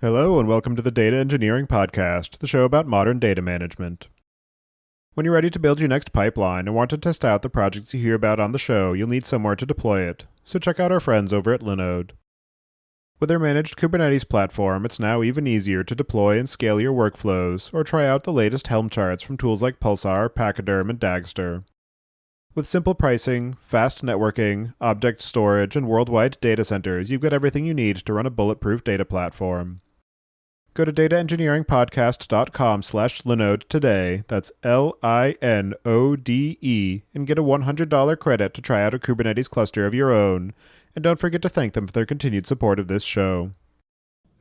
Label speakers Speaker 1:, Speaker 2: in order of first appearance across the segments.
Speaker 1: Hello and welcome to the Data Engineering Podcast, the show about modern data management. When you're ready to build your next pipeline and want to test out the projects you hear about on the show, you'll need somewhere to deploy it, so check out our friends over at Linode. With their managed Kubernetes platform, it's now even easier to deploy and scale your workflows, or try out the latest Helm charts from tools like Pulsar, Pachyderm, and Dagster. With simple pricing, fast networking, object storage, and worldwide data centers, you've got everything you need to run a bulletproof data platform. Go to dataengineeringpodcast.com/Linode today, that's Linode, and get a $100 credit to try out a Kubernetes cluster of your own. And don't forget to thank them for their continued support of this show.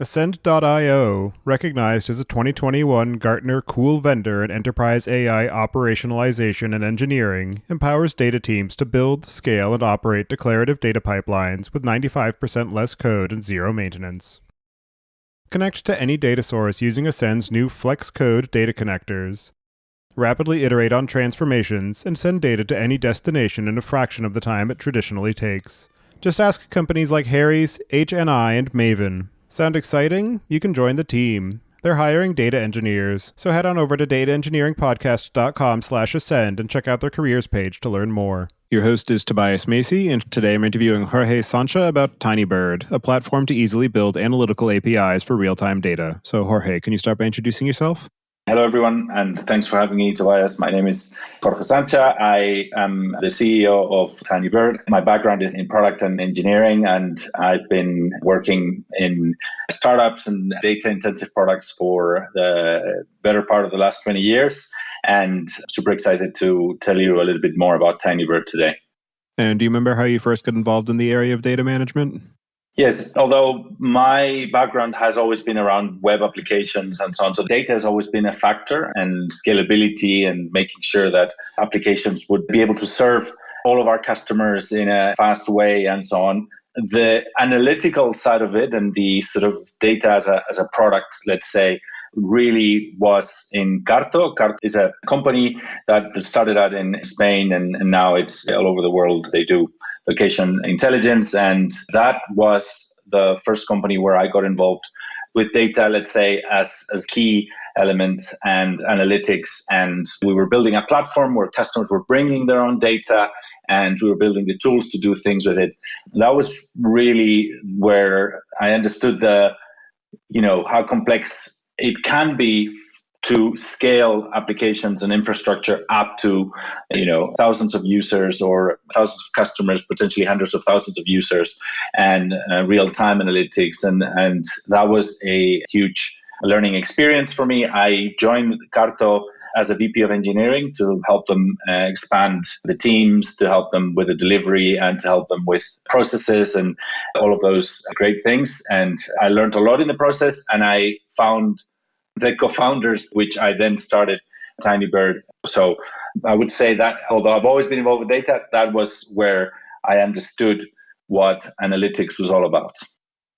Speaker 1: Ascend.io, recognized as a 2021 Gartner Cool Vendor in Enterprise AI Operationalization and Engineering, empowers data teams to build, scale, and operate declarative data pipelines with 95% less code and zero maintenance. Connect to any data source using Ascend's new FlexCode data connectors. Rapidly iterate on transformations and send data to any destination in a fraction of the time it traditionally takes. Just ask companies like Harry's, HNI, and Maven. Sound exciting? You can join the team. They're hiring data engineers, so head on over to dataengineeringpodcast.com/ascend and check out their careers page to learn more. Your host is Tobias Macey, and today I'm interviewing Jorge Sancha about Tinybird, a platform to easily build analytical APIs for real-time data. So Jorge, can you start by introducing yourself?
Speaker 2: Hello, everyone, and thanks for having me, Tobias. My name is Jorge Sancha. I am the CEO of Tinybird. My background is in product and engineering, and I've been working in startups and data-intensive products for the better part of the last 20 years, and super excited to tell you a little bit more about Tinybird today.
Speaker 1: And do you remember how you first got involved in the area of data management?
Speaker 2: Yes, although my background has always been around web applications and so on. So data has always been a factor, and scalability and making sure that applications would be able to serve all of our customers in a fast way and so on. The analytical side of it and the sort of data as a product, let's say, really was in Carto. Carto is a company that started out in Spain and now it's all over the world. They do location intelligence, and that was the first company where I got involved with data, let's say, as key element and analytics. And we were building a platform where customers were bringing their own data, and we were building the tools to do things with it. That was really where I understood how complex it can be to scale applications and infrastructure up to, thousands of users or thousands of customers, potentially hundreds of thousands of users, and real-time analytics. And that was a huge learning experience for me. I joined Carto as a VP of engineering to help them expand the teams, to help them with the delivery, and to help them with processes and all of those great things. And I learned a lot in the process, and I found the co-founders, which I then started Tinybird. So I would say that although I've always been involved with data, that was where I understood what analytics was all about.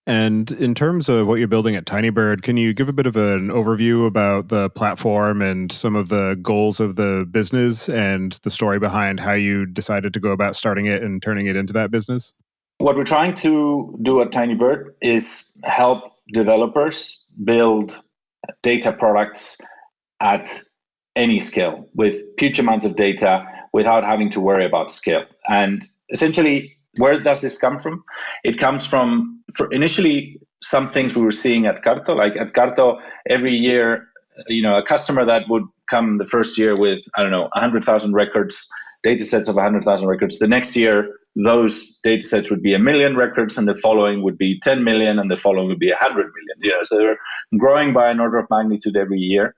Speaker 1: And in terms of what you're building at Tinybird, can you give a bit of an overview about the platform and some of the goals of the business and the story behind how you decided to go about starting it and turning it into that business?
Speaker 2: What we're trying to do at Tinybird is help developers build data products at any scale with huge amounts of data without having to worry about scale. And essentially, where does this come from? It comes from, initially, some things we were seeing at Carto. Like at Carto, every year, a customer that would come the first year with, 100,000 records, data sets of 100,000 records. The next year, those data sets would be 1 million records, and the following would be 10 million, and the following would be 100 million. So they're growing by an order of magnitude every year,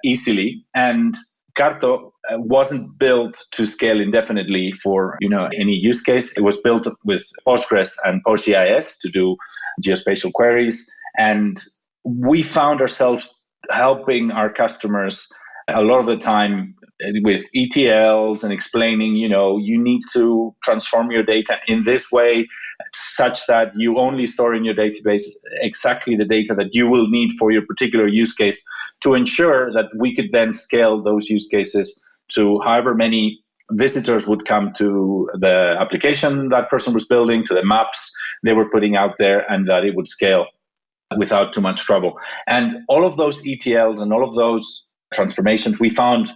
Speaker 2: easily. And Carto wasn't built to scale indefinitely for any use case. It was built with Postgres and PostGIS to do geospatial queries, and we found ourselves helping our customers a lot of the time with ETLs and explaining, you need to transform your data in this way such that you only store in your database exactly the data that you will need for your particular use case, to ensure that we could then scale those use cases to however many visitors would come to the application that person was building, to the maps they were putting out there, and that it would scale without too much trouble. And all of those ETLs and all of those transformations we found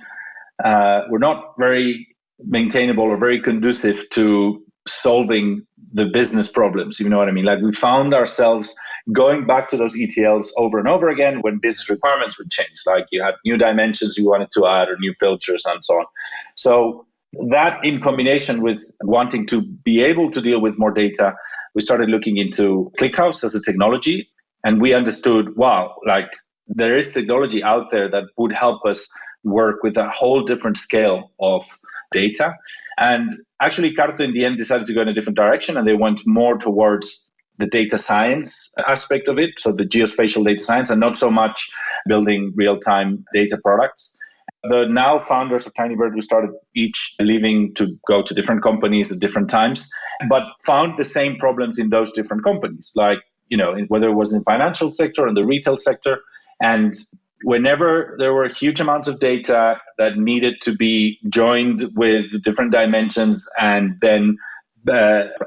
Speaker 2: were not very maintainable or very conducive to solving the business problems. You know what I mean? Like we found ourselves going back to those ETLs over and over again when business requirements would change. Like you had new dimensions you wanted to add or new filters and so on. So that in combination with wanting to be able to deal with more data, we started looking into Clickhouse as a technology. And we understood, wow, like there is technology out there that would help us work with a whole different scale of data. And actually, Carto in the end decided to go in a different direction, and they went more towards the data science aspect of it, so the geospatial data science, and not so much building real-time data products. The now founders of Tinybird, we started each leaving to go to different companies at different times, but found the same problems in those different companies, like, you know, whether it was in the financial sector or in the retail sector. And whenever there were huge amounts of data that needed to be joined with different dimensions, and then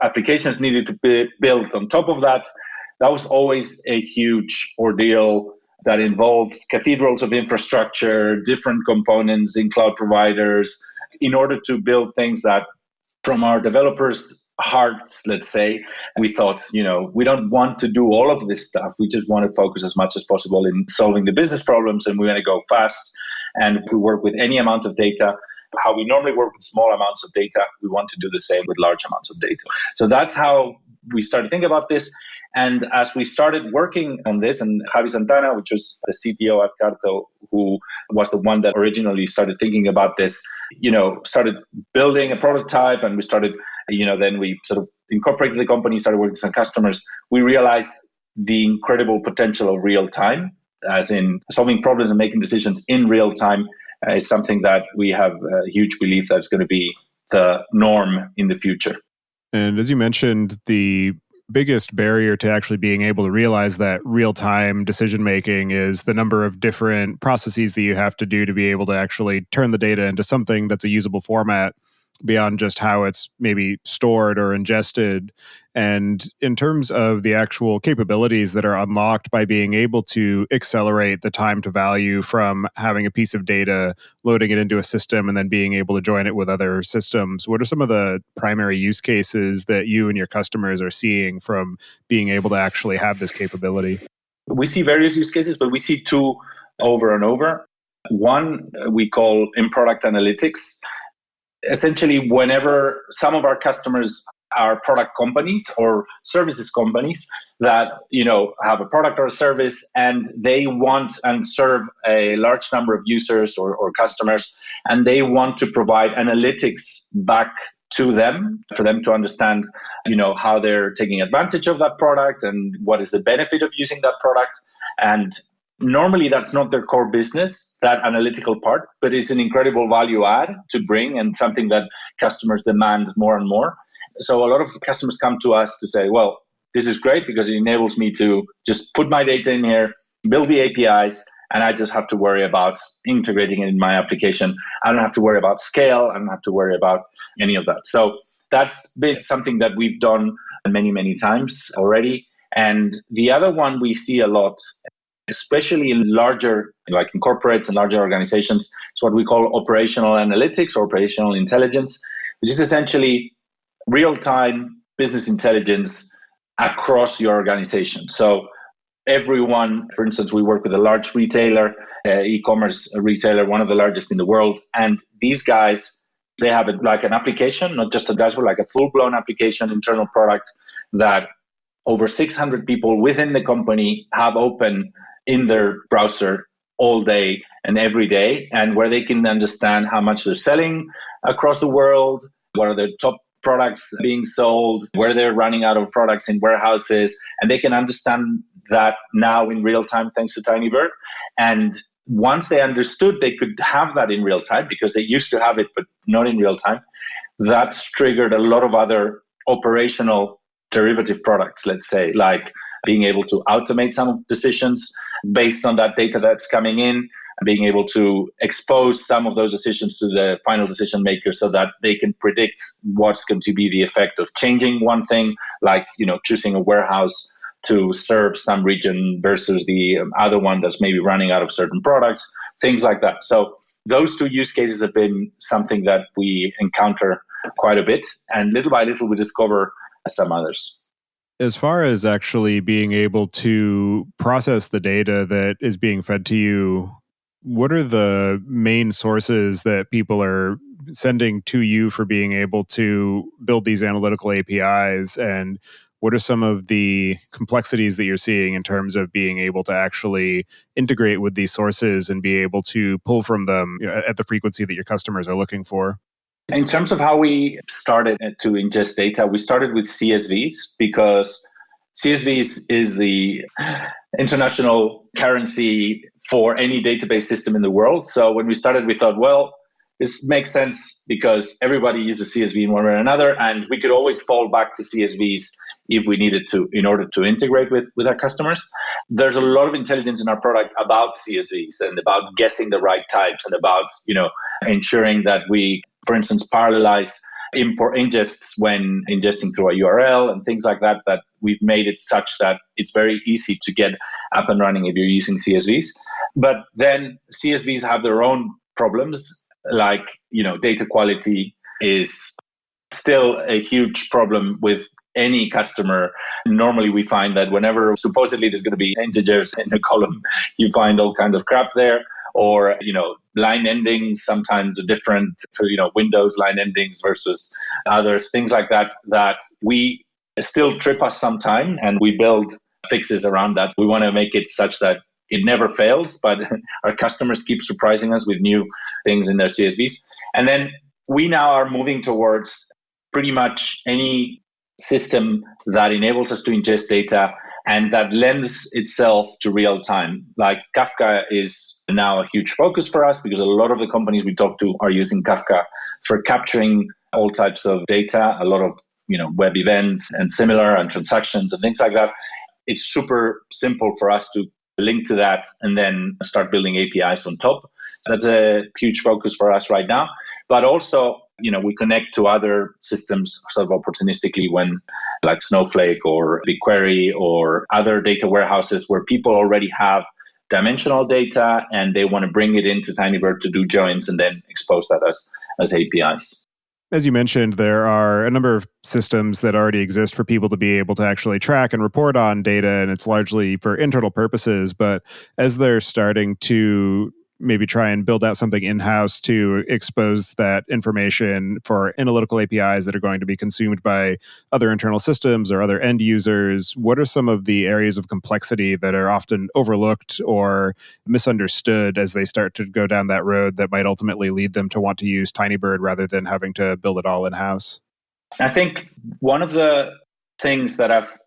Speaker 2: applications needed to be built on top of that, that was always a huge ordeal that involved cathedrals of infrastructure, different components in cloud providers, in order to build things that, from our developers' hearts, let's say, we thought, you know, we don't want to do all of this stuff. We just want to focus as much as possible in solving the business problems, and we want to go fast. And we work with any amount of data. How we normally work with small amounts of data, we want to do the same with large amounts of data. So that's how we started thinking about this. And as we started working on this, and Javi Santana, which was the CTO at Carto, who was the one that originally started thinking about this, you know, started building a prototype, and we started, you know, then we sort of incorporated the company, started working with some customers. We realized the incredible potential of real time, as in solving problems and making decisions in real time, is something that we have a huge belief that's going to be the norm in the future.
Speaker 1: And as you mentioned, the biggest barrier to actually being able to realize that real-time decision-making is the number of different processes that you have to do to be able to actually turn the data into something that's a usable format beyond just how it's maybe stored or ingested. And in terms of the actual capabilities that are unlocked by being able to accelerate the time to value from having a piece of data, loading it into a system, and then being able to join it with other systems, what are some of the primary use cases that you and your customers are seeing from being able to actually have this capability?
Speaker 2: We see various use cases, but we see two over and over. One we call in-product analytics. Essentially, whenever some of our customers are product companies or services companies that, you know, have a product or a service, and they want and serve a large number of users or customers, and they want to provide analytics back to them for them to understand, you know, how they're taking advantage of that product and what is the benefit of using that product. And normally, that's not their core business, that analytical part, but it's an incredible value add to bring and something that customers demand more and more. So a lot of customers come to us to say, well, this is great because it enables me to just put my data in here, build the APIs, and I just have to worry about integrating it in my application. I don't have to worry about scale. I don't have to worry about any of that. So that's been something that we've done many, many times already. And the other one we see a lot, especially in larger, like in corporates and larger organizations, is what we call operational analytics or operational intelligence, which is essentially real-time business intelligence across your organization. So everyone, for instance, we work with a large retailer, e-commerce retailer, one of the largest in the world. And these guys, they have like an application, not just a dashboard, like a full-blown application, internal product that over 600 people within the company have open in their browser all day and every day, and where they can understand how much they're selling across the world, what are the top products being sold, where they're running out of products in warehouses, and they can understand that now in real time thanks to Tinybird. And once they understood they could have that in real time, because they used to have it but not in real time, that's triggered a lot of other operational derivative products, let's say, like being able to automate some decisions based on that data that's coming in, being able to expose some of those decisions to the final decision maker so that they can predict what's going to be the effect of changing one thing, like, you know, choosing a warehouse to serve some region versus the other one that's maybe running out of certain products, things like that. So those two use cases have been something that we encounter quite a bit, and little by little we discover some others.
Speaker 1: As far as actually being able to process the data that is being fed to you, what are the main sources that people are sending to you for being able to build these analytical APIs? And what are some of the complexities that you're seeing in terms of being able to actually integrate with these sources and be able to pull from them at the frequency that your customers are looking for?
Speaker 2: In terms of how we started to ingest data, we started with CSVs because CSVs is the international currency for any database system in the world. So when we started, we thought, well, this makes sense because everybody uses CSV in one way or another, and we could always fall back to CSVs if we needed to in order to integrate with our customers. There's a lot of intelligence in our product about CSVs and about guessing the right types and about ensuring that we, for instance, parallelize import ingests when ingesting through a URL and things like that, that we've made it such that it's very easy to get up and running if you're using CSVs. But then CSVs have their own problems, like, data quality is still a huge problem with any customer. Normally we find that whenever supposedly there's going to be integers in a column, you find all kind of crap there. Or, line endings sometimes are different for, Windows line endings versus others, things like that, that we still trip us sometime, and we build fixes around that. We want to make it such that it never fails, but our customers keep surprising us with new things in their CSVs. And then we now are moving towards pretty much any system that enables us to ingest data and that lends itself to real time. Like Kafka is now a huge focus for us because a lot of the companies we talk to are using Kafka for capturing all types of data, a lot of web events and similar and transactions and things like that. It's super simple for us to link to that and then start building APIs on top. That's a huge focus for us right now. But also, we connect to other systems sort of opportunistically when, like Snowflake or BigQuery or other data warehouses where people already have dimensional data and they want to bring it into Tinybird to do joins and then expose that as APIs.
Speaker 1: As you mentioned, there are a number of systems that already exist for people to be able to actually track and report on data, and it's largely for internal purposes. But as they're starting to maybe try and build out something in-house to expose that information for analytical APIs that are going to be consumed by other internal systems or other end users, what are some of the areas of complexity that are often overlooked or misunderstood as they start to go down that road that might ultimately lead them to want to use Tinybird rather than having to build it all in-house?
Speaker 2: I think one of the things that have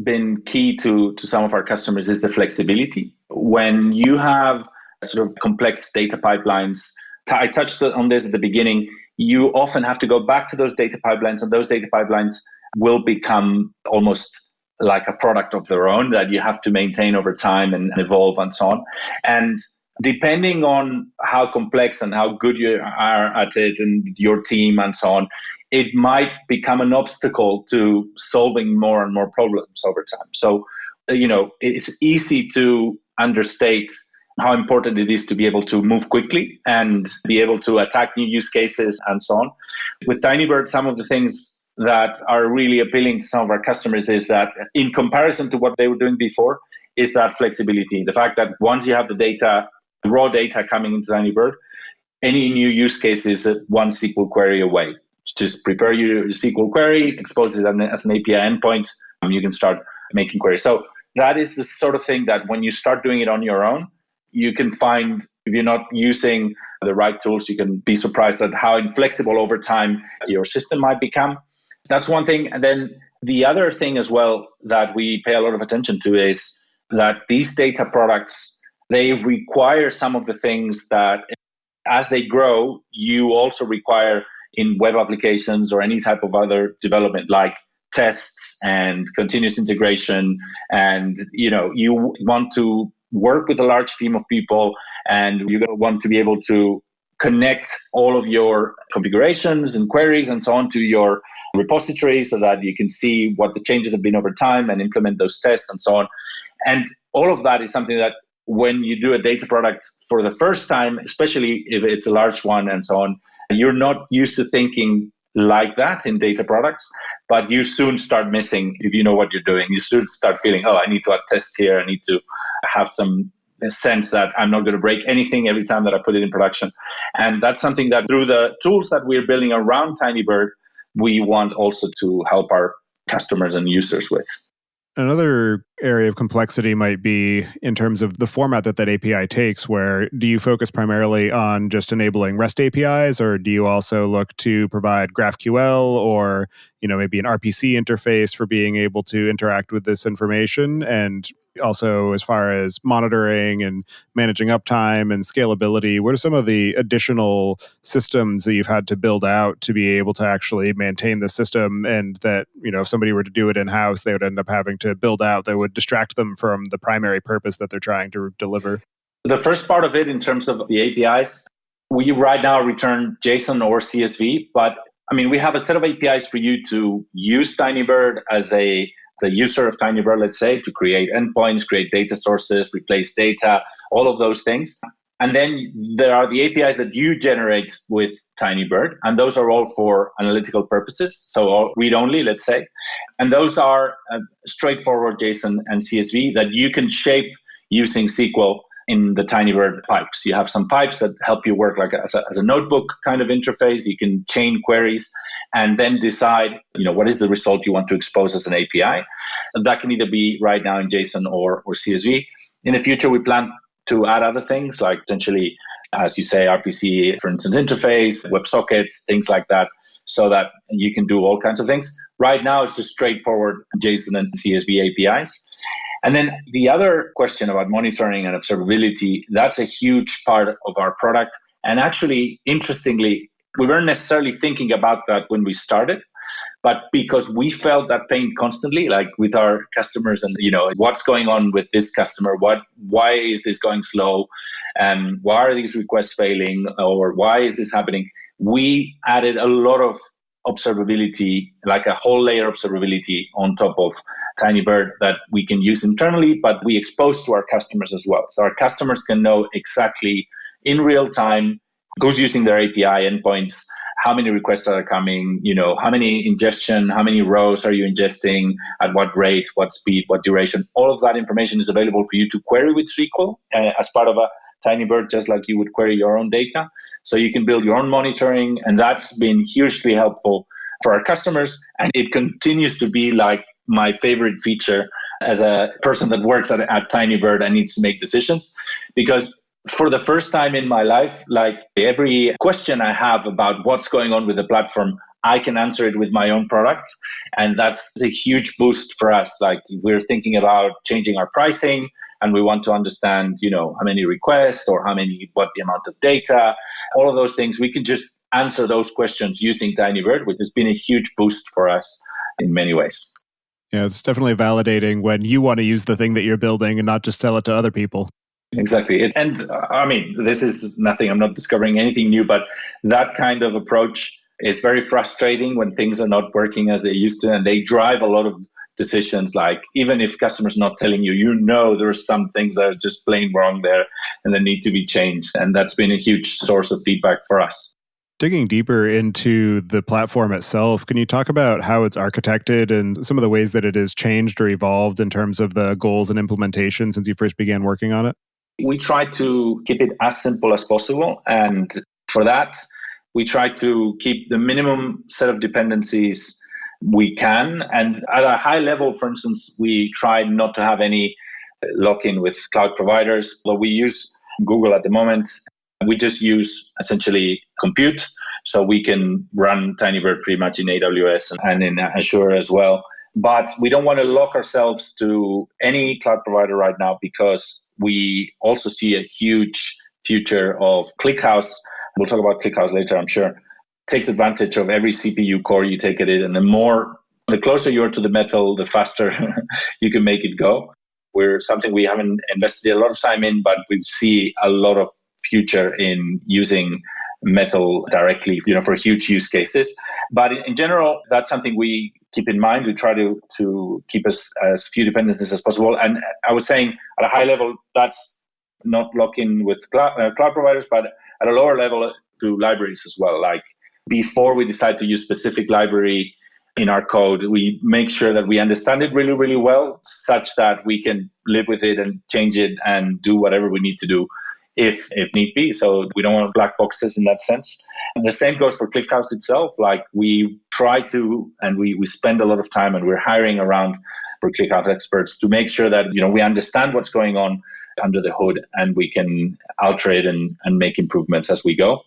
Speaker 2: been key to some of our customers is the flexibility. When you have sort of complex data pipelines, I touched on this at the beginning, you often have to go back to those data pipelines, and those data pipelines will become almost like a product of their own that you have to maintain over time and evolve and so on. And depending on how complex and how good you are at it and your team and so on, it might become an obstacle to solving more and more problems over time. So, it's easy to understate how important it is to be able to move quickly and be able to attack new use cases and so on. With Tinybird, some of the things that are really appealing to some of our customers is that in comparison to what they were doing before, is that flexibility. The fact that once you have the data, raw data coming into Tinybird, any new use case is one SQL query away. Just prepare your SQL query, expose it as an API endpoint, and you can start making queries. So that is the sort of thing that when you start doing it on your own, you can find, if you're not using the right tools, you can be surprised at how inflexible over time your system might become. That's one thing. And then the other thing as well that we pay a lot of attention to is that these data products, they require some of the things that as they grow, you also require in web applications or any type of other development like tests and continuous integration. And, you want to work with a large team of people, and you're going to want to be able to connect all of your configurations and queries and so on to your repository so that you can see what the changes have been over time and implement those tests and so on. And all of that is something that when you do a data product for the first time, especially if it's a large one and so on, you're not used to thinking like that in data products, but you soon start missing if you know what you're doing. You soon start feeling, oh, I need to add tests here. I need to have some sense that I'm not going to break anything every time that I put it in production. And that's something that through the tools that we're building around Tinybird, we want also to help our customers and users with.
Speaker 1: Another area of complexity might be in terms of the format that API takes, where do you focus primarily on just enabling REST APIs, or do you also look to provide GraphQL or maybe an RPC interface for being able to interact with this information? And also, as far as monitoring and managing uptime and scalability, what are some of the additional systems that you've had to build out to be able to actually maintain the system, and that, if somebody were to do it in-house, they would end up having to build out that would distract them from the primary purpose that they're trying to deliver?
Speaker 2: The first part of it, in terms of the APIs, we right now return JSON or CSV, but we have a set of APIs for you to use Tinybird as the user of Tinybird, let's say, to create endpoints, create data sources, replace data, all of those things. And then there are the APIs that you generate with Tinybird, and those are all for analytical purposes, so all read-only, let's say. And those are straightforward JSON and CSV that you can shape using SQL in the Tinybird pipes. You have some pipes that help you work like as a notebook kind of interface. You can chain queries and then decide, what is the result you want to expose as an API. And that can either be right now in JSON or CSV. In the future, we plan to add other things like potentially, as you say, RPC, for instance, interface, WebSockets, things like that, so that you can do all kinds of things. Right now, it's just straightforward JSON and CSV APIs. And then the other question about monitoring and observability, that's a huge part of our product. And actually, interestingly, we weren't necessarily thinking about that when we started, but because we felt that pain constantly, like with our customers and, what's going on with this customer? Why is this going slow? Why are these requests failing? Or why is this happening? We added a lot of observability, like a whole layer of observability on top of Tinybird that we can use internally, but we expose to our customers as well. So our customers can know exactly in real time who's using their API endpoints, how many requests are coming, how many ingestion, how many rows are you ingesting, at what rate, what speed, what duration. All of that information is available for you to query with SQL as part of a Tinybird, just like you would query your own data. So you can build your own monitoring, and that's been hugely helpful for our customers. And it continues to be like my favorite feature as a person that works at Tinybird and needs to make decisions, because for the first time in my life, like every question I have about what's going on with the platform, I can answer it with my own product. And that's a huge boost for us. Like if we're thinking about changing our pricing and we want to understand, how many requests or what the amount of data, all of those things, we can just answer those questions using Tinybird, which has been a huge boost for us in many ways.
Speaker 1: Yeah, it's definitely validating when you want to use the thing that you're building and not just sell it to other people.
Speaker 2: Exactly. And this is nothing, I'm not discovering anything new, but that kind of approach is very frustrating when things are not working as they used to, and they drive a lot of decisions. Like even if customers not telling you, there's some things that are just plain wrong there and they need to be changed. And that's been a huge source of feedback for us.
Speaker 1: Digging deeper into the platform itself, can you talk about how it's architected and some of the ways that it has changed or evolved in terms of the goals and implementation since you first began working on it?
Speaker 2: We try to keep it as simple as possible. And for that, we try to keep the minimum set of dependencies we can. And at a high level, for instance, we try not to have any lock-in with cloud providers. But we use Google at the moment. We just use essentially compute. So we can run Tinybird pretty much in AWS and in Azure as well. But we don't want to lock ourselves to any cloud provider right now, because we also see a huge future of Clickhouse. We'll talk about Clickhouse later, I'm sure. Takes advantage of every CPU core you take it in, and the closer you are to the metal, the faster you can make it go. We're something we haven't invested a lot of time in, but we see a lot of future in using metal directly, for huge use cases. But in general, that's something we keep in mind. We try to keep as few dependencies as possible. And I was saying at a high level, that's not lock-in with cloud providers, but at a lower level to libraries as well. Like before we decide to use specific library in our code, we make sure that we understand it really, really well, such that we can live with it and change it and do whatever we need to do if need be. So we don't want black boxes in that sense. And the same goes for Clickhouse itself. Like we try to, and we spend a lot of time, and we're hiring around for Clickhouse experts to make sure that we understand what's going on under the hood, and we can alter it and make improvements as we go.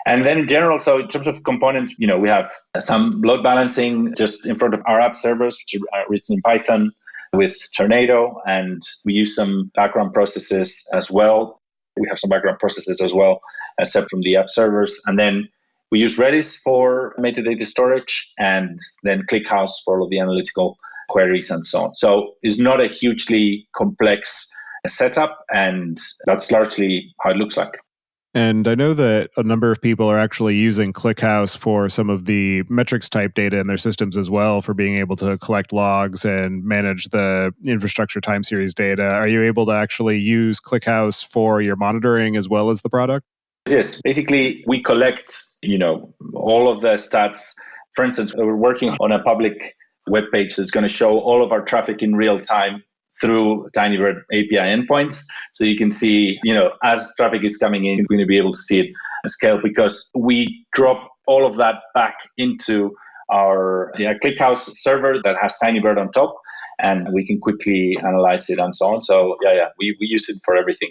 Speaker 2: And then in general, so in terms of components, we have some load balancing just in front of our app servers, which are written in Python with Tornado, and we use some background processes as well. We have some background processes as well, except from the app servers. And then we use Redis for metadata storage, and then Clickhouse for all of the analytical queries and so on. So it's not a hugely complex setup, and that's largely how it looks like.
Speaker 1: And I know that a number of people are actually using Clickhouse for some of the metrics type data in their systems as well, for being able to collect logs and manage the infrastructure time series data. Are you able to actually use Clickhouse for your monitoring as well as the product?
Speaker 2: Yes. Basically, we collect, all of the stats. For instance, we're working on a public web page that's going to show all of our traffic in real time through Tinybird API endpoints. So you can see, as traffic is coming in, you're going to be able to see it scale, because we drop all of that back into our Clickhouse server that has Tinybird on top, and we can quickly analyze it and so on. So we use it for everything.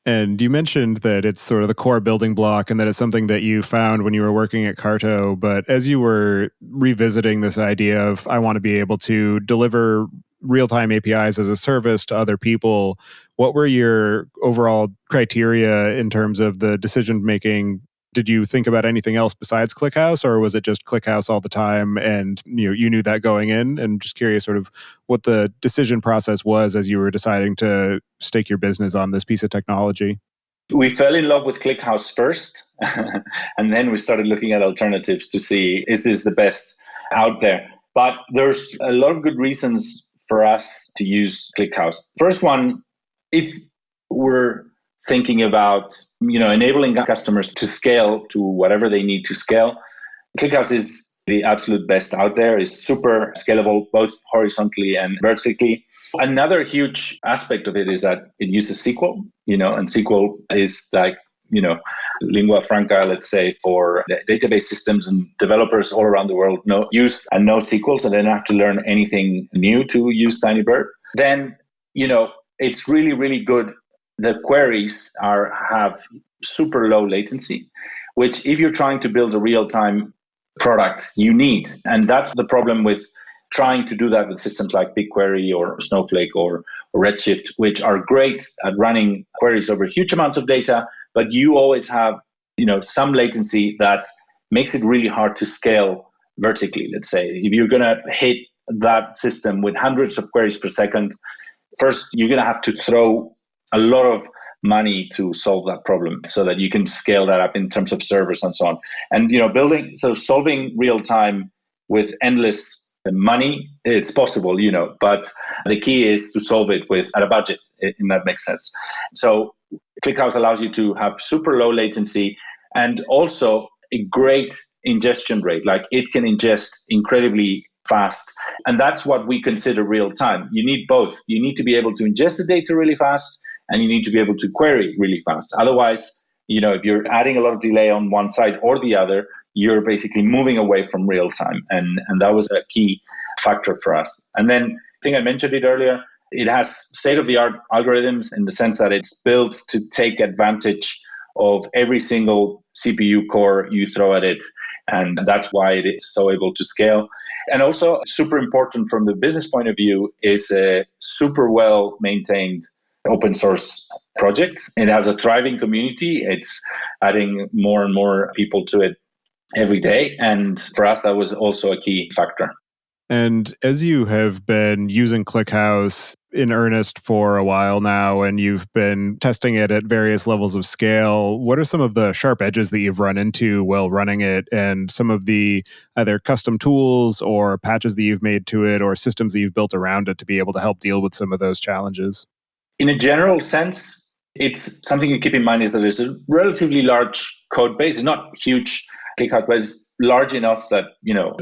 Speaker 1: And you mentioned that it's sort of the core building block and that it's something that you found when you were working at Carto. But as you were revisiting this idea of, I want to be able to deliver real-time APIs as a service to other people, what were your overall criteria in terms of the decision-making? Did you think about anything else besides Clickhouse, or was it just Clickhouse all the time and you knew that going in? And just curious sort of what the decision process was as you were deciding to stake your business on this piece of technology.
Speaker 2: We fell in love with Clickhouse first, and then we started looking at alternatives to see, is this the best out there? But there's a lot of good reasons for us to use Clickhouse. First one, if we're thinking about enabling customers to scale to whatever they need to scale, Clickhouse is the absolute best out there. It's super scalable, both horizontally and vertically. Another huge aspect of it is that it uses SQL, and SQL is like, lingua franca, let's say, for database systems, and developers all around the world know SQL, so they don't have to learn anything new to use Tinybird. Then, it's really, really good. The queries have super low latency, which if you're trying to build a real-time product, you need. And that's the problem with trying to do that with systems like BigQuery or Snowflake or Redshift, which are great at running queries over huge amounts of data, but you always have some latency that makes it really hard to scale vertically. Let's say if you're going to hit that system with hundreds of queries per second, first you're going to have to throw a lot of money to solve that problem so that you can scale that up in terms of servers and so on. And solving real time with endless money, it's possible, but the key is to solve it at a budget, and that makes sense. So Clickhouse allows you to have super low latency and also a great ingestion rate. Like it can ingest incredibly fast. And that's what we consider real time. You need both. You need to be able to ingest the data really fast, and you need to be able to query really fast. Otherwise, if you're adding a lot of delay on one side or the other, you're basically moving away from real time. And that was a key factor for us. And then I think I mentioned it earlier, it has state-of-the-art algorithms in the sense that it's built to take advantage of every single CPU core you throw at it. And that's why it is so able to scale. And also super important from the business point of view is a super well-maintained open source project. It has a thriving community. It's adding more and more people to it every day. And for us, that was also a key factor.
Speaker 1: And as you have been using ClickHouse in earnest for a while now, and you've been testing it at various levels of scale, what are some of the sharp edges that you've run into while running it, and some of the either custom tools or patches that you've made to it or systems that you've built around it to be able to help deal with some of those challenges?
Speaker 2: In a general sense, it's something to keep in mind is that there's a relatively large code base. It's not huge ClickHouse, but it's large enough that,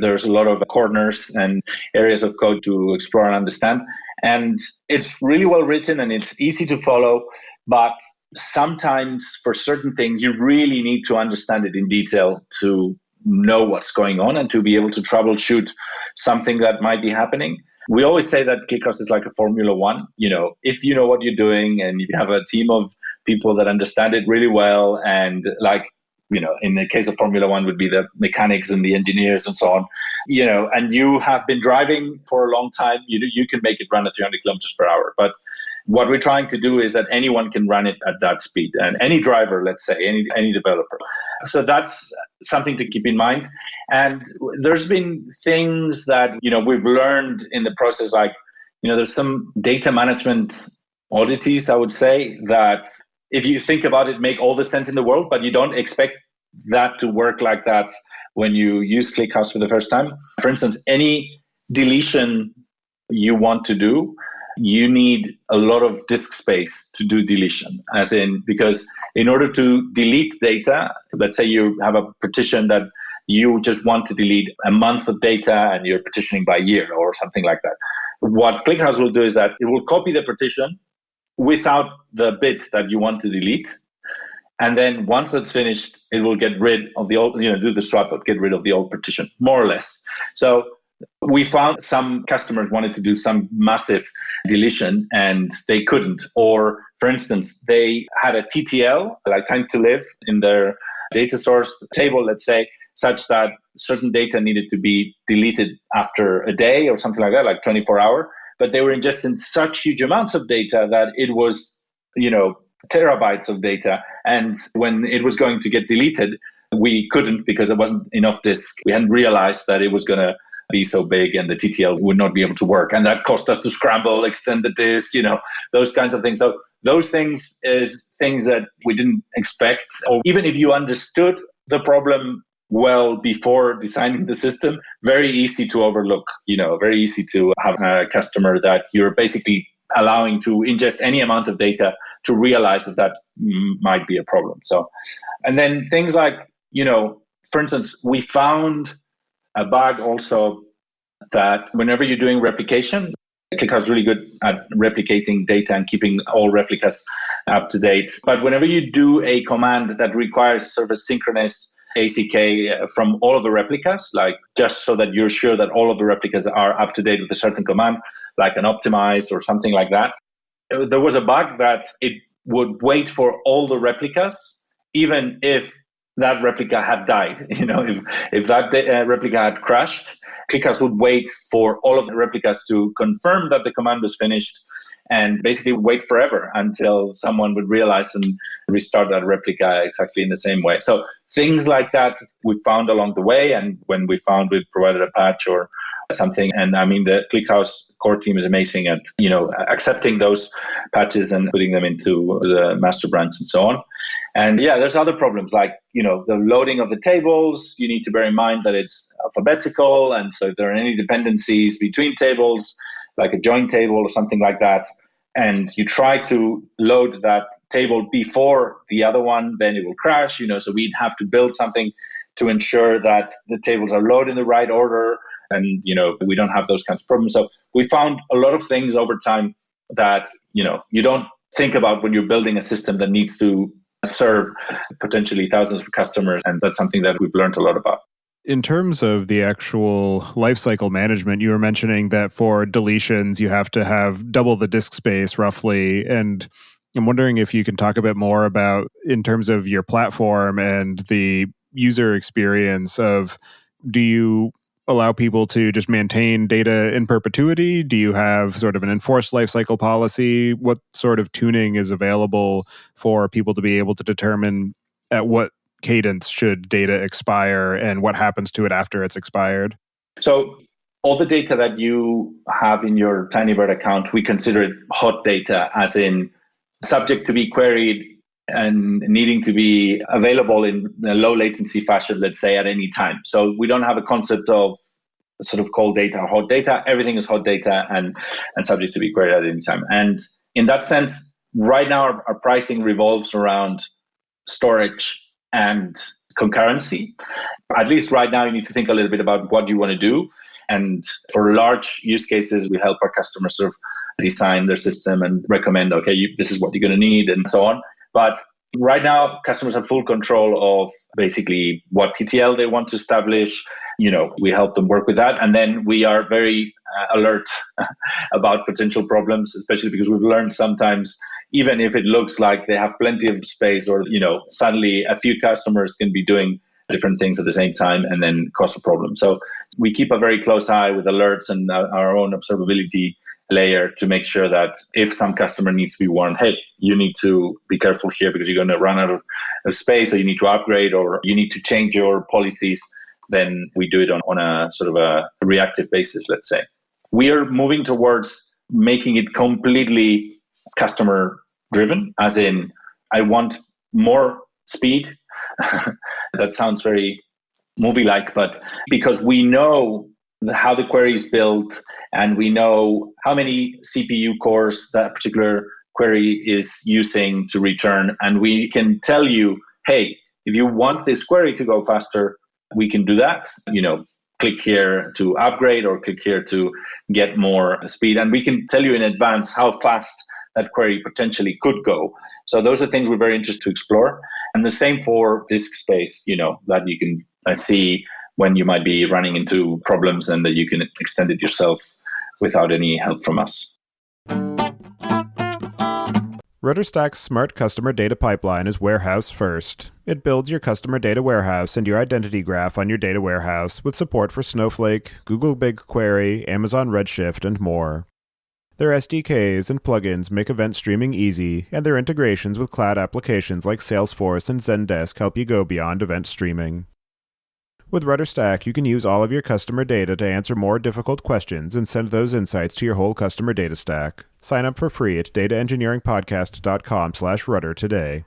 Speaker 2: there's a lot of corners and areas of code to explore and understand. And it's really well written and it's easy to follow. But sometimes for certain things, you really need to understand it in detail to know what's going on and to be able to troubleshoot something that might be happening. We always say that ClickHouse is like a Formula One. If you know what you're doing and you have a team of people that understand it really well, and in the case of Formula One would be the mechanics and the engineers and so on, and you have been driving for a long time, you can make it run at 300 kilometers per hour. But what we're trying to do is that anyone can run it at that speed, and any driver, let's say, any developer. So that's something to keep in mind. And there's been things that we've learned in the process, like there's some data management oddities, I would say, that if you think about it, make all the sense in the world, but you don't expect that to work like that when you use ClickHouse for the first time. For instance, any deletion you want to do, you need a lot of disk space to do deletion, because in order to delete data, let's say you have a partition that you just want to delete a month of data and you're partitioning by year or something like that. What ClickHouse will do is that it will copy the partition without the bit that you want to delete. And then once that's finished, it will get rid of the old, do the swap out, get rid of the old partition, more or less. So we found some customers wanted to do some massive deletion and they couldn't. Or, for instance, they had a TTL, like time to live, in their data source table, let's say, such that certain data needed to be deleted after a day or something like that, like 24-hour. But they were ingesting such huge amounts of data that it was, terabytes of data. And when it was going to get deleted, we couldn't because there wasn't enough disk. We hadn't realized that it was going to be so big and the TTL would not be able to work. And that cost us to scramble, extend the disk, those kinds of things. So those things is things that we didn't expect. Or even if you understood the problem well before designing the system, very easy to overlook, very easy to have a customer that you're basically allowing to ingest any amount of data to realize that might be a problem. So, and then things like, for instance, we found a bug also that whenever you're doing replication, ClickHouse is really good at replicating data and keeping all replicas up to date. But whenever you do a command that requires sort of a synchronous ACK from all of the replicas, like just so that you're sure that all of the replicas are up to date with a certain command, like an optimize or something like that, there was a bug that it would wait for all the replicas, even if that replica had died. If that replica had crashed, ClickHouse would wait for all of the replicas to confirm that the command was finished and basically wait forever until someone would realize and restart that replica exactly in the same way. So things like that we found along the way, and when we found, we provided a patch or something. And I mean, the ClickHouse core team is amazing at accepting those patches and putting them into the master branch and so on. And yeah, there's other problems like the loading of the tables. You need to bear in mind that it's alphabetical, and so if there are any dependencies between tables, like a join table or something like that, and you try to load that table before the other one, then it will crash. So we'd have to build something to ensure that the tables are loaded in the right order, and we don't have those kinds of problems. So we found a lot of things over time that you don't think about when you're building a system that needs to serve potentially thousands of customers, and that's something that we've learned a lot about.
Speaker 1: In terms of the actual lifecycle management, you were mentioning that for deletions, you have to have double the disk space roughly. And I'm wondering if you can talk a bit more about, in terms of your platform and the user experience of, do you allow people to just maintain data in perpetuity? Do you have sort of an enforced lifecycle policy? What sort of tuning is available for people to be able to determine at what cadence should data expire and what happens to it after it's expired?
Speaker 2: So all the data that you have in your Tinybird account, we consider it hot data, as in subject to be queried and needing to be available in a low latency fashion, let's say, at any time. So we don't have a concept of sort of cold data or hot data. Everything is hot data and subject to be queried at any time. And in that sense, right now our pricing revolves around storage and concurrency. At least right now, you need to think a little bit about what you want to do. And for large use cases, we help our customers sort of design their system and recommend, okay, this is what you're going to need and so on. But right now, customers have full control of basically what TTL they want to establish. We help them work with that. And then we are very alert about potential problems, especially because we've learned sometimes, even if it looks like they have plenty of space or, suddenly a few customers can be doing different things at the same time and then cause a problem. So we keep a very close eye with alerts and our own observability layer to make sure that if some customer needs to be warned, hey, you need to be careful here because you're going to run out of space, or you need to upgrade, or you need to change your policies, then we do it on a sort of a reactive basis, let's say. We are moving towards making it completely customer driven, as in, I want more speed. That sounds very movie-like, but because we know how the query is built and we know how many CPU cores that particular query is using to return, and we can tell you, hey, if you want this query to go faster, we can do that. Click here to upgrade or click here to get more speed. And we can tell you in advance how fast that query potentially could go. So those are things we're very interested to explore. And the same for disk space, that you can see when you might be running into problems and that you can extend it yourself without any help from us.
Speaker 1: RudderStack's smart customer data pipeline is warehouse first. It builds your customer data warehouse and your identity graph on your data warehouse with support for Snowflake, Google BigQuery, Amazon Redshift, and more. Their SDKs and plugins make event streaming easy, and their integrations with cloud applications like Salesforce and Zendesk help you go beyond event streaming. With RudderStack, you can use all of your customer data to answer more difficult questions and send those insights to your whole customer data stack. Sign up for free at dataengineeringpodcast.com/rudder today.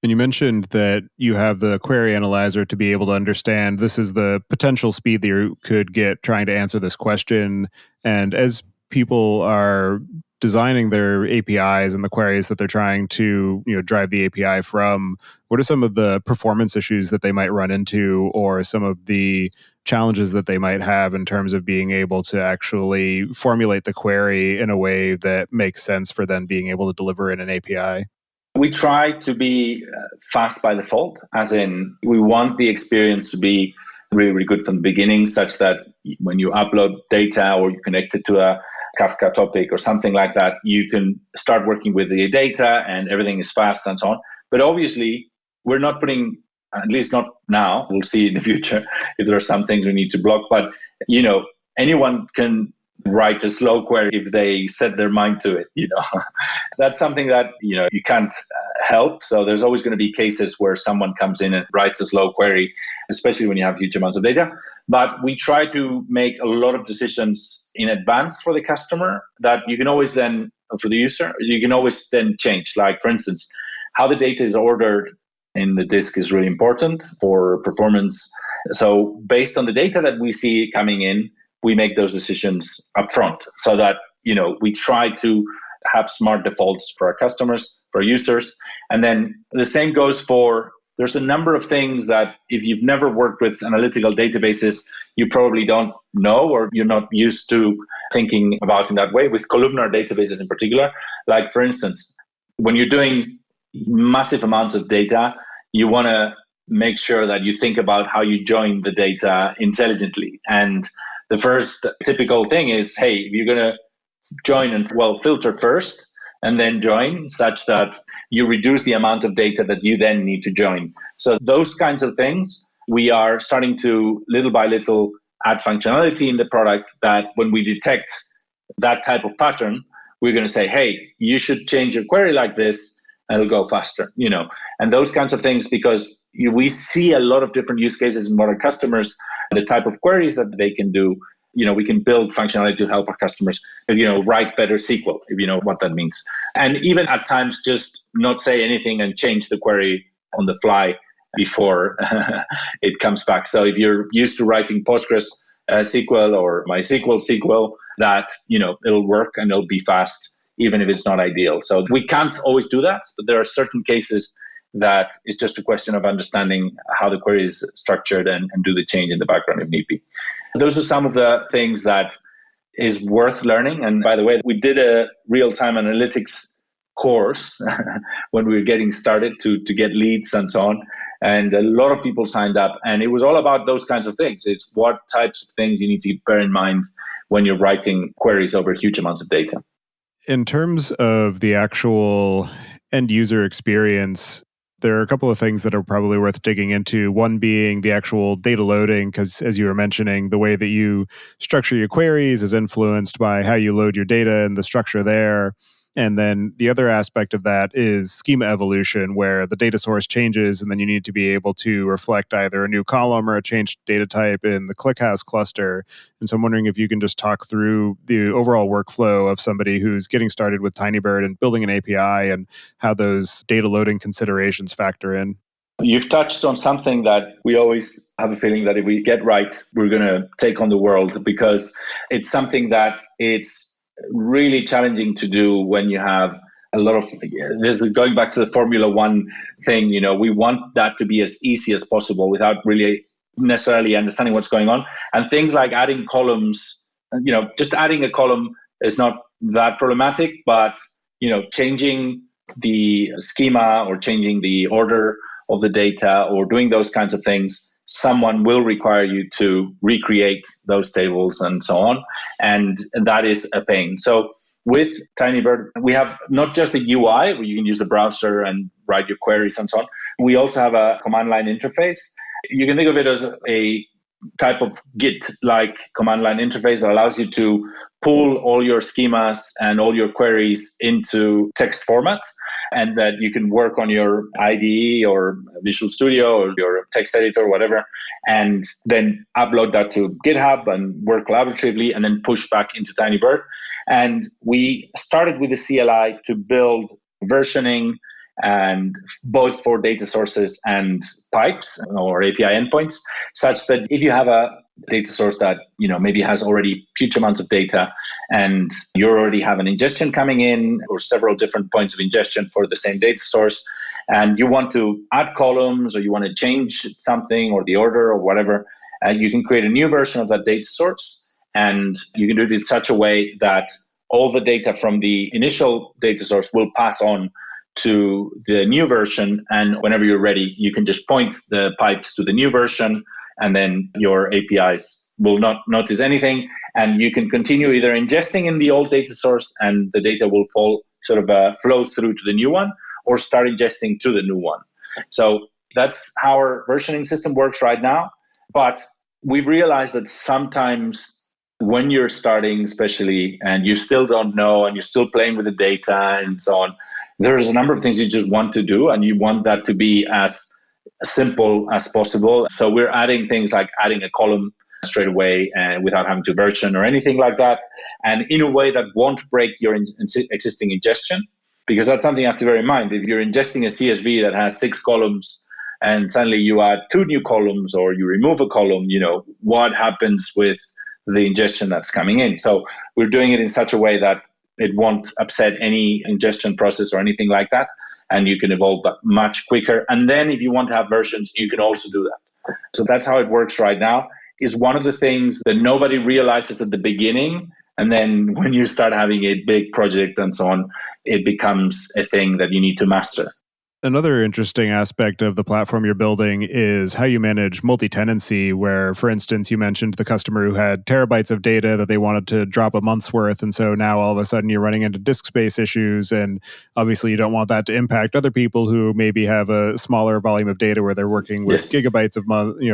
Speaker 1: And you mentioned that you have the query analyzer to be able to understand this is the potential speed that you could get trying to answer this question. And as people are designing their APIs and the queries that they're trying to drive the API from, what are some of the performance issues that they might run into, or some of the challenges that they might have in terms of being able to actually formulate the query in a way that makes sense for then being able to deliver in an API?
Speaker 2: We try to be fast by default, as in we want the experience to be really, really good from the beginning, such that when you upload data or you connect it to a Kafka topic or something like that, you can start working with the data and everything is fast and so on. But obviously, we're not putting, at least not now, we'll see in the future if there are some things we need to block, but anyone can write a slow query if they set their mind to it. That's something that you can't help. So there's always going to be cases where someone comes in and writes a slow query, especially when you have huge amounts of data. But we try to make a lot of decisions in advance for the customer that you can always then, for the user, you can always then change. Like, for instance, how the data is ordered in the disk is really important for performance. So based on the data that we see coming in, we make those decisions upfront so that, we try to have smart defaults for our customers, for our users. And then the same goes for, there's a number of things that if you've never worked with analytical databases, you probably don't know, or you're not used to thinking about in that way. With columnar databases in particular, like for instance, when you're doing massive amounts of data, you want to make sure that you think about how you join the data intelligently. And the first typical thing is, hey, if you're going to join and filter first and then join, such that you reduce the amount of data that you then need to join. So those kinds of things, we are starting to little by little add functionality in the product that when we detect that type of pattern, we're going to say, hey, you should change your query like this. and it'll go faster, and those kinds of things, because we see a lot of different use cases in our customers, the type of queries that they can do. We can build functionality to help our customers, write better SQL, if you know what that means. And even at times, just not say anything and change the query on the fly before it comes back. So if you're used to writing Postgres SQL or MySQL SQL, that, it'll work and it'll be fast, even if it's not ideal. So we can't always do that, but there are certain cases that it's just a question of understanding how the query is structured and do the change in the background if need be. Those are some of the things that is worth learning. And by the way, we did a real-time analytics course when we were getting started to get leads and so on. And a lot of people signed up. And it was all about those kinds of things. It's what types of things you need to bear in mind when you're writing queries over huge amounts of data.
Speaker 1: In terms of the actual end user experience, there are a couple of things that are probably worth digging into. One being the actual data loading, because as you were mentioning, the way that you structure your queries is influenced by how you load your data and the structure there. And then the other aspect of that is schema evolution, where the data source changes, and then you need to be able to reflect either a new column or a changed data type in the Clickhouse cluster. And so I'm wondering if you can just talk through the overall workflow of somebody who's getting started with Tinybird and building an API and how those data loading considerations factor in.
Speaker 2: You've touched on something that we always have a feeling that if we get right, we're going to take on the world, because it's something that it's really challenging to do when you have a lot of, this is going back to the Formula One thing, we want that to be as easy as possible without really necessarily understanding what's going on. And things like adding columns, just adding a column is not that problematic, but, changing the schema or changing the order of the data or doing those kinds of things, someone will require you to recreate those tables and so on. And that is a pain. So with Tinybird, we have not just the UI where you can use the browser and write your queries and so on. We also have a command line interface. You can think of it as a type of Git-like command line interface that allows you to pull all your schemas and all your queries into text format, and that you can work on your IDE or Visual Studio or your text editor or whatever, and then upload that to GitHub and work collaboratively and then push back into Tinybird. And we started with the CLI to build versioning, and both for data sources and pipes or API endpoints, such that if you have a data source that maybe has already huge amounts of data and you already have an ingestion coming in or several different points of ingestion for the same data source, and you want to add columns or you want to change something or the order or whatever, you can create a new version of that data source, and you can do it in such a way that all the data from the initial data source will pass on to the new version, and whenever you're ready, you can just point the pipes to the new version, and then your APIs will not notice anything, and you can continue either ingesting in the old data source and the data will flow through to the new one, or start ingesting to the new one. So that's how our versioning system works right now. But we've realized that sometimes when you're starting, especially, and you still don't know, and you're still playing with the data and so on, there's a number of things you just want to do, and you want that to be as simple as possible. So we're adding things like adding a column straight away and without having to version or anything like that, and in a way that won't break your existing ingestion, because that's something you have to bear in mind. If you're ingesting a CSV that has 6 columns and suddenly you add 2 new columns or you remove a column, what happens with the ingestion that's coming in? So we're doing it in such a way that it won't upset any ingestion process or anything like that, and you can evolve that much quicker. And then if you want to have versions, you can also do that. So that's how it works right now. Is one of the things that nobody realizes at the beginning, and then when you start having a big project and so on, it becomes a thing that you need to master.
Speaker 1: Another interesting aspect of the platform you're building is how you manage multi-tenancy, where, for instance, you mentioned the customer who had terabytes of data that they wanted to drop a month's worth. And so now all of a sudden you're running into disk space issues. And obviously you don't want that to impact other people who maybe have a smaller volume of data where they're working with gigabytes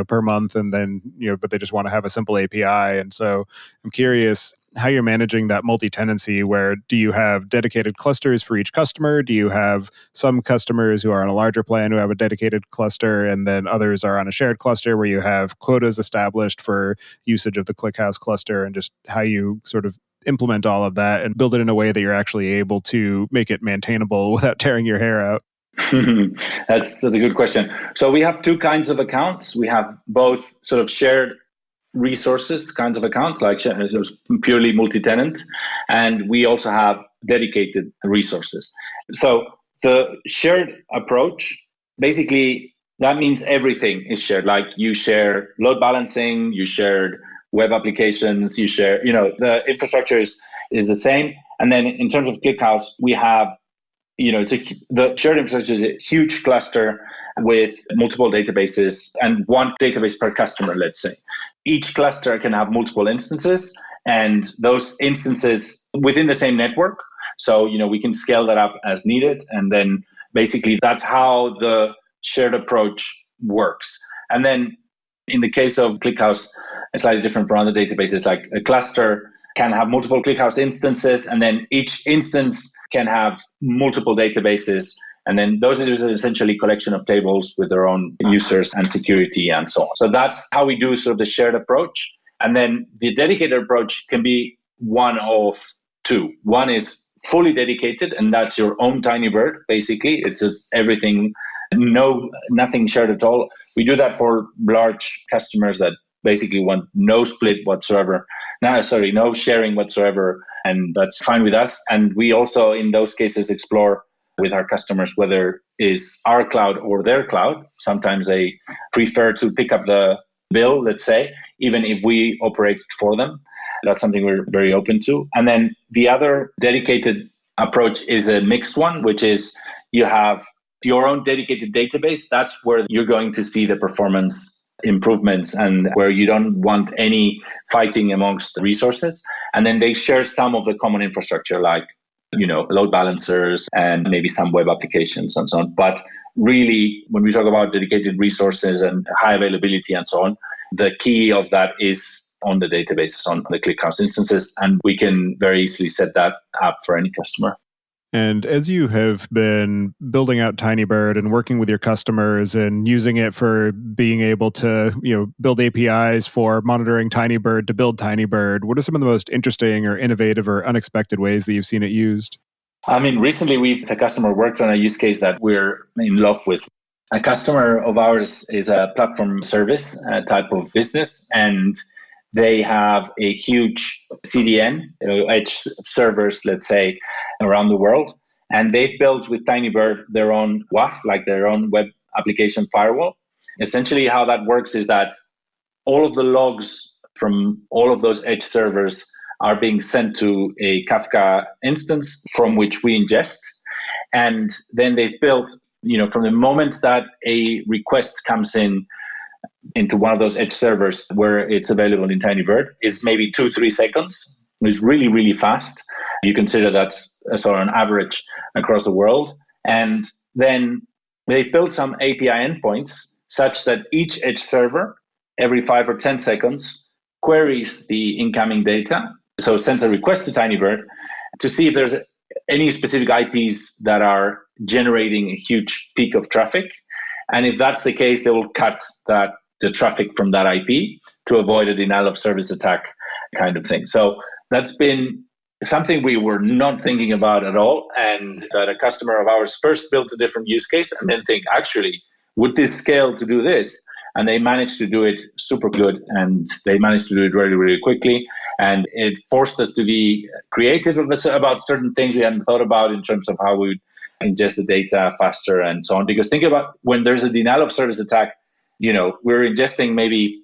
Speaker 1: per month. And then, but they just want to have a simple API. And so I'm curious, how you're managing that multi-tenancy, where do you have dedicated clusters for each customer? Do you have some customers who are on a larger plan who have a dedicated cluster, and then others are on a shared cluster where you have quotas established for usage of the Clickhouse cluster, and just how you sort of implement all of that and build it in a way that you're actually able to make it maintainable without tearing your hair out?
Speaker 2: That's a good question. So we have two kinds of accounts. We have both sort of shared resources kinds of accounts, like purely multi-tenant, and we also have dedicated resources. So the shared approach, basically, that means everything is shared. Like you share load balancing, you share web applications, you share, the infrastructure is the same. And then in terms of ClickHouse, we have, the shared infrastructure is a huge cluster with multiple databases and one database per customer, let's say. Each cluster can have multiple instances, and those instances within the same network. So, we can scale that up as needed. And then basically that's how the shared approach works. And then in the case of ClickHouse, it's slightly different from other databases. Like a cluster can have multiple ClickHouse instances, and then each instance can have multiple databases. And then those are essentially a collection of tables with their own users and security and so on. So that's how we do sort of the shared approach. And then the dedicated approach can be one of two. One is fully dedicated, and that's your own Tinybird, basically. It's just everything, nothing shared at all. We do that for large customers that basically want no split whatsoever. No sharing whatsoever. And that's fine with us. And we also, in those cases, explore with our customers whether it's our cloud or their cloud. Sometimes they prefer to pick up the bill, let's say, even if we operate for them. That's something we're very open to. And then the other dedicated approach is a mixed one, which is you have your own dedicated database. That's where you're going to see the performance improvements and where you don't want any fighting amongst resources. And then they share some of the common infrastructure, like, load balancers and maybe some web applications and so on. But really, when we talk about dedicated resources and high availability and so on, the key of that is on the database, on the ClickHouse instances, and we can very easily set that up for any customer.
Speaker 1: And as you have been building out Tinybird and working with your customers and using it for being able to, build APIs for monitoring Tinybird to build Tinybird, what are some of the most interesting or innovative or unexpected ways that you've seen it used?
Speaker 2: Recently the customer worked on a use case that we're in love with. A customer of ours is a platform service type of business, and they have a huge CDN, edge servers, let's say, around the world. And they've built with Tinybird their own WAF, like their own web application firewall. Essentially, how that works is that all of the logs from all of those edge servers are being sent to a Kafka instance from which we ingest. And then they've built, from the moment that a request comes into one of those edge servers where it's available in Tinybird is maybe 2-3 seconds. It's really, really fast. You consider that's sort of an average across the world. And then they built some API endpoints such that each edge server, every 5 or 10 seconds, queries the incoming data. So sends a request to Tinybird to see if there's any specific IPs that are generating a huge peak of traffic. And if that's the case, they will cut the traffic from that IP to avoid a denial of service attack kind of thing. So that's been something we were not thinking about at all. And that a customer of ours first built a different use case and then think, actually, would this scale to do this? And they managed to do it super good, and they managed to do it really, really quickly. And it forced us to be creative about certain things we hadn't thought about in terms of how we would ingest the data faster and so on. Because think about when there's a denial of service attack, we're ingesting maybe,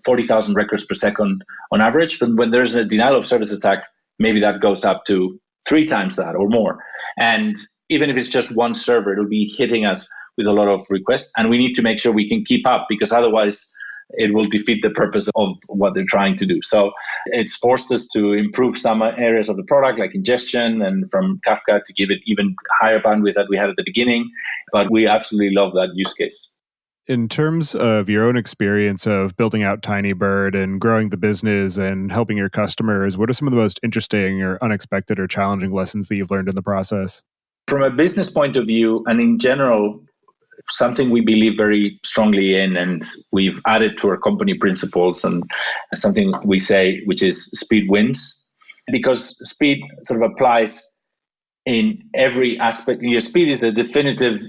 Speaker 2: 40,000 records per second on average. But when there's a denial of service attack, maybe that goes up to 3 times that or more. And even if it's just one server, it'll be hitting us with a lot of requests. And we need to make sure we can keep up, because otherwise it will defeat the purpose of what they're trying to do. So it's forced us to improve some areas of the product, like ingestion, and from Kafka to give it even higher bandwidth that we had at the beginning. But we absolutely love that use case.
Speaker 1: In terms of your own experience of building out Tinybird and growing the business and helping your customers, what are some of the most interesting or unexpected or challenging lessons that you've learned in the process?
Speaker 2: From a business point of view, and in general, something we believe very strongly in, and we've added to our company principles, and something we say, which is speed wins, because speed sort of applies in every aspect. Speed is the definitive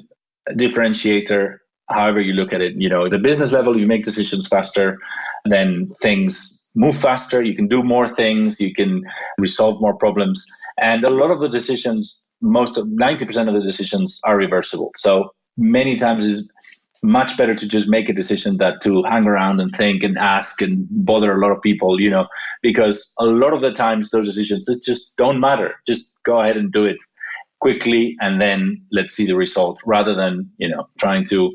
Speaker 2: differentiator, however you look at it. The business level, you make decisions faster, then things move faster, you can do more things, you can resolve more problems. And a lot of the decisions, 90% of the decisions are reversible. So many times it's much better to just make a decision than to hang around and think and ask and bother a lot of people, because a lot of the times those decisions just don't matter. Just go ahead and do it quickly, and then let's see the result, rather than trying to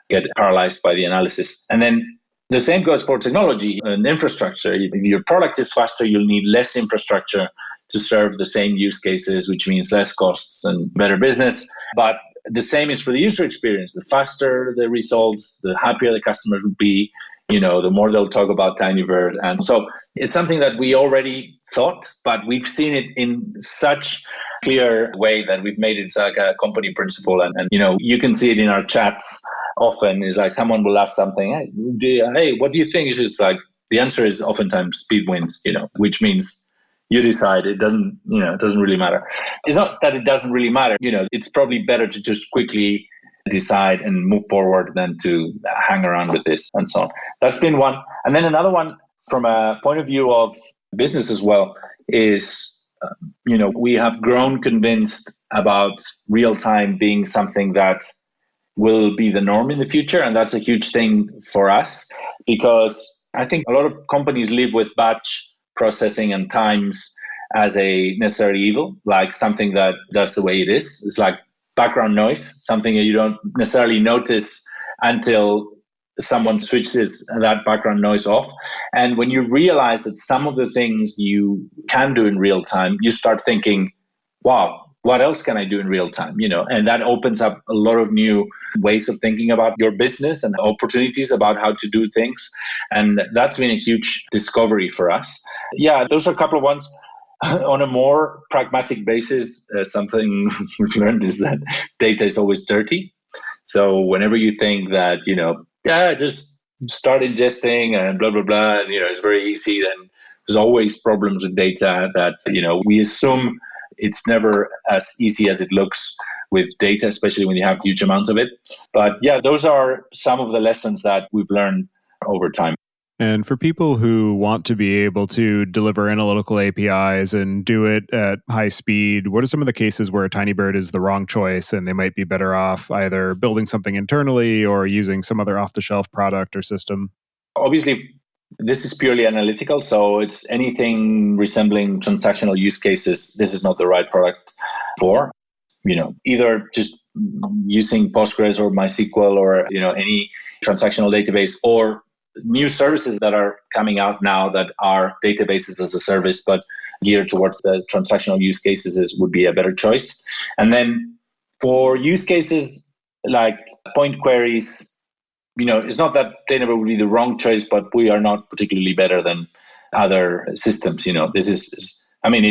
Speaker 2: get paralyzed by the analysis. And then the same goes for technology and infrastructure. If your product is faster, you'll need less infrastructure to serve the same use cases, which means less costs and better business. But the same is for the user experience. The faster the results, the happier the customers will be, the more they'll talk about Tinybird. And so it's something that we already thought, but we've seen it in such clear way that we've made it like a company principle. And you can see it in our chats often. Is like someone will ask something, hey, what do you think? It's just like the answer is oftentimes speed wins, which means you decide. It doesn't really matter. It's not that it doesn't really matter. It's probably better to just quickly decide and move forward than to hang around with this and so on. That's been one. And then another one from a point of view of business as well is, we have grown convinced about real time being something that will be the norm in the future. And that's a huge thing for us, because I think a lot of companies live with batch processing and times as a necessary evil, like something that's the way it is. It's like background noise, something that you don't necessarily notice until someone switches that background noise off. And when you realize that some of the things you can do in real time, you start thinking, wow, what else can I do in real time? And that opens up a lot of new ways of thinking about your business and opportunities about how to do things. And that's been a huge discovery for us. Yeah, those are a couple of ones. On a more pragmatic basis, something we've learned is that data is always dirty. So whenever you think that, just start ingesting and blah, blah, blah, and, it's very easy, then there's always problems with data that, we assume it's never as easy as it looks with data, especially when you have huge amounts of it. But yeah, those are some of the lessons that we've learned over time.
Speaker 1: And for people who want to be able to deliver analytical APIs and do it at high speed, what are some of the cases where Tinybird is the wrong choice and they might be better off either building something internally or using some other off-the-shelf product or system?
Speaker 2: Obviously, this is purely analytical, so it's anything resembling transactional use cases. This is not the right product for. Either just using Postgres or MySQL or any transactional database, or new services that are coming out now that are databases as a service, but geared towards the transactional use cases would be a better choice. And then for use cases like point queries, it's not that Tinybird would be the wrong choice, but we are not particularly better than other systems. This is,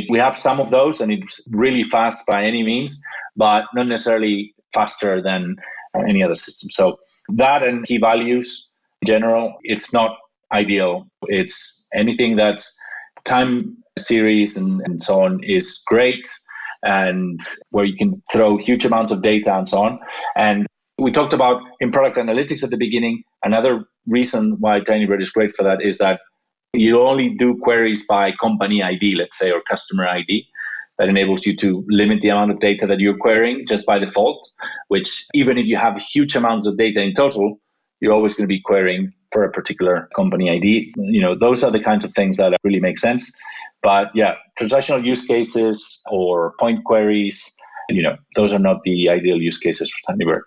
Speaker 2: we have some of those and it's really fast by any means, but not necessarily faster than any other system. So that and key values, in general, it's not ideal. It's anything that's time series and so on is great, and where you can throw huge amounts of data and so on. And we talked about in product analytics at the beginning, another reason why Tinybird is great for that is that you only do queries by company ID, let's say, or customer ID. That enables you to limit the amount of data that you're querying just by default, which even if you have huge amounts of data in total, you're always going to be querying for a particular company ID. Those are the kinds of things that really make sense. But yeah, transactional use cases or point queries, those are not the ideal use cases for Tinybird.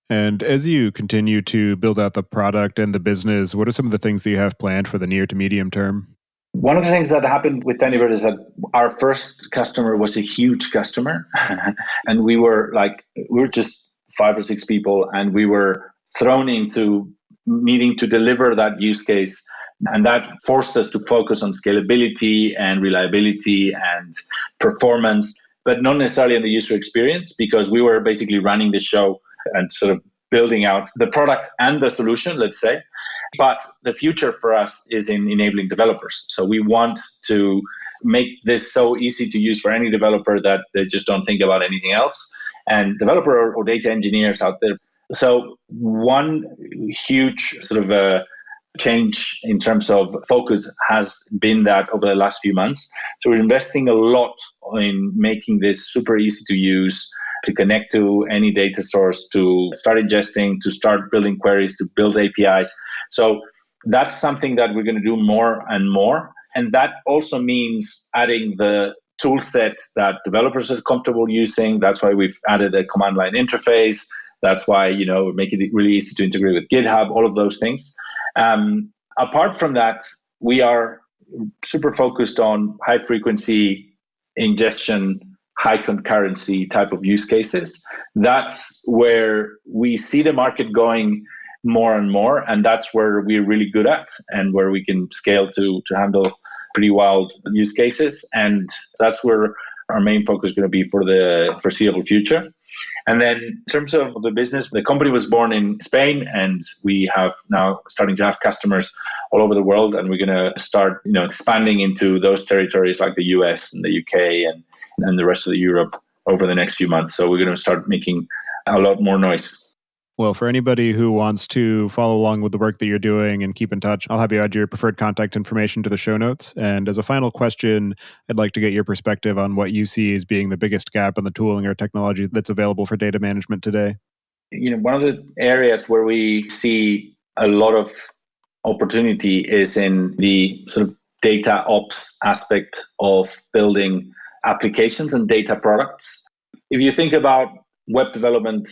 Speaker 1: And as you continue to build out the product and the business, what are some of the ththings that you have planned for the near to medium term?
Speaker 2: One of the things that happened with Tinybird is that our first customer was a huge customer. And we were just 5 or 6 people, and we were thrown into needing to deliver that use case. And that forced us to focus on scalability and reliability and performance, but not necessarily on the user experience, because we were basically running the show and sort of building out the product and the solution, let's say. But the future for us is in enabling developers. So we want to make this so easy to use for any developer that they just don't think about anything else. And developer or data engineers out there. So one huge sort of change in terms of focus has been that over the last few months. So we're investing a lot in making this super easy to use, to connect to any data source, to start ingesting, to start building queries, to build APIs. So that's something that we're going to do more and more. And that also means adding the tool set that developers are comfortable using. That's why we've added a command line interface. That's why, we're making it really easy to integrate with GitHub, all of those things. Apart from that, we are super focused on high frequency ingestion, high concurrency type of use cases. That's where we see the market going more and more, and that's where we're really good at and where we can scale to handle pretty wild use cases. And that's where our main focus is going to be for the foreseeable future. And then in terms of the business, the company was born in Spain, and we have now starting to have customers all over the world, and we're going to start expanding into those territories like the US and the UK and the rest of Europe over the next few months. So we're going to start making a lot more noise.
Speaker 1: Well, for anybody who wants to follow along with the work that you're doing and keep in touch, I'll have you add your preferred contact information to the show notes. And as a final question, I'd like to get your perspective on what you see as being the biggest gap in the tooling or technology that's available for data management today.
Speaker 2: One of the areas where we see a lot of opportunity is in the sort of data ops aspect of building applications and data products. If you think about web development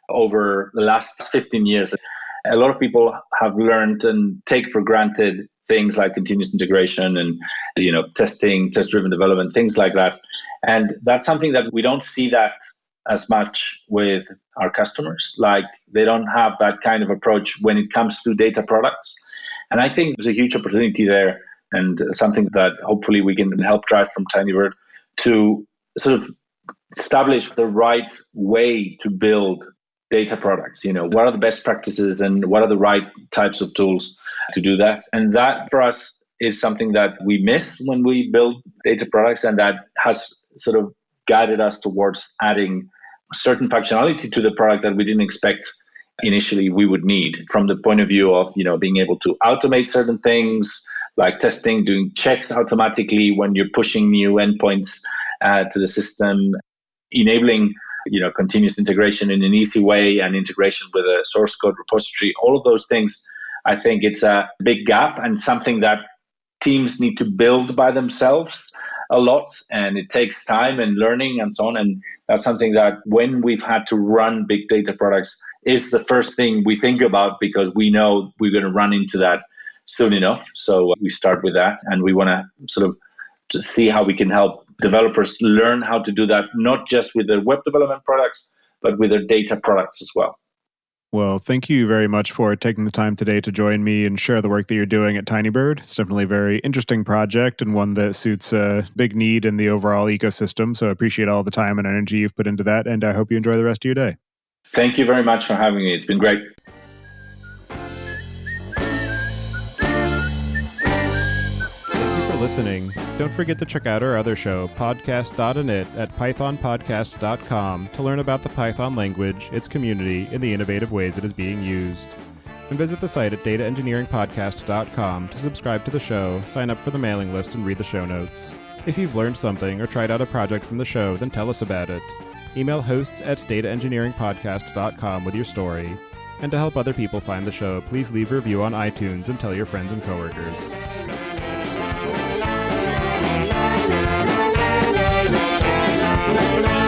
Speaker 2: over the last 15 years, a lot of people have learned and take for granted things like continuous integration and testing, test-driven development, things like that. And that's something that we don't see that as much with our customers. Like they don't have that kind of approach when it comes to data products. And I think there's a huge opportunity there, and something that hopefully we can help drive from Tinybird to sort of establish the right way to build data products. What are the best practices and what are the right types of tools to do that? And that for us is something that we miss when we build data products, and that has sort of guided us towards adding certain functionality to the product that we didn't expect initially we would need, from the point of view of being able to automate certain things like testing, doing checks automatically when you're pushing new endpoints to the system, enabling continuous integration in an easy way, and integration with a source code repository. All of those things, I think it's a big gap and something that teams need to build by themselves a lot, and it takes time and learning and so on. And that's something that when we've had to run big data products is the first thing we think about, because we know we're going to run into that soon enough. So we start with that, and we want to sort of to see how we can help developers learn how to do that, not just with their web development products, but with their data products as well.
Speaker 1: Well, thank you very much for taking the time today to join me and share the work that you're doing at Tinybird. It's definitely a very interesting project and one that suits a big need in the overall ecosystem. So I appreciate all the time and energy you've put into that, and I hope you enjoy the rest of your day.
Speaker 2: Thank you very much for having me. It's been great.
Speaker 1: Listening. Don't forget to check out our other show, podcast.init, at pythonpodcast.com to learn about the Python language, its community, and the innovative ways it is being used. And visit the site at dataengineeringpodcast.com to subscribe to the show, sign up for the mailing list, and read the show notes. If you've learned something or tried out a project from the show, then tell us about it. Email hosts at dataengineeringpodcast.com with your story. And to help other people find the show, please leave a review on iTunes and tell your friends and coworkers.
Speaker 3: La la la la la la.